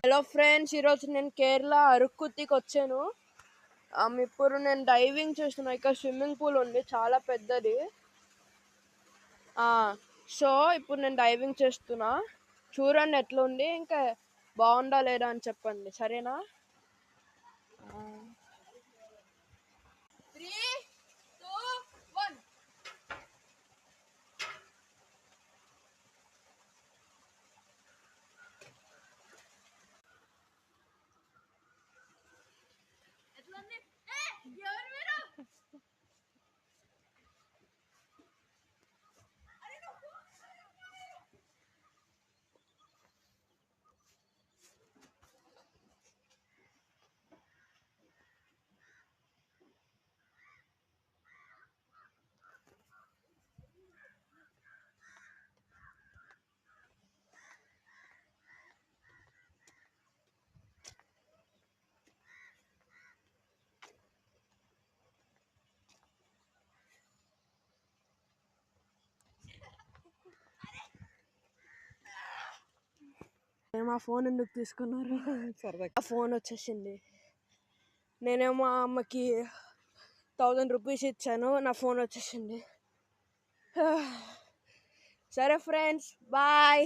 Hello friends, ఈరోజు నేను కేరళ అరకుతికి వచ్చాను. ఇప్పుడు నేను డైవింగ్ చేస్తున్నా. ఇక్కడ స్విమ్మింగ్ పూల్ ఉంది, చాలా పెద్దది. సో ఇప్పుడు నేను డైవింగ్ చేస్తున్నా. చూడండి ఎట్లా ఉంది, ఇంకా బాగుందా లేదా అని చెప్పండి, సరేనా? 3, 2, 1. ఎట్లా ఉంది? ఎవరు మీరు? మా ఫోన్ ఎందుకు తీసుకున్నారు? సరదాగా ఆ ఫోన్ వచ్చేసింది. నేనేమో అమ్మకి 1000 రూపీస్ ఇచ్చాను, నా ఫోన్ వచ్చేసింది. సరే ఫ్రెండ్స్, బాయ్.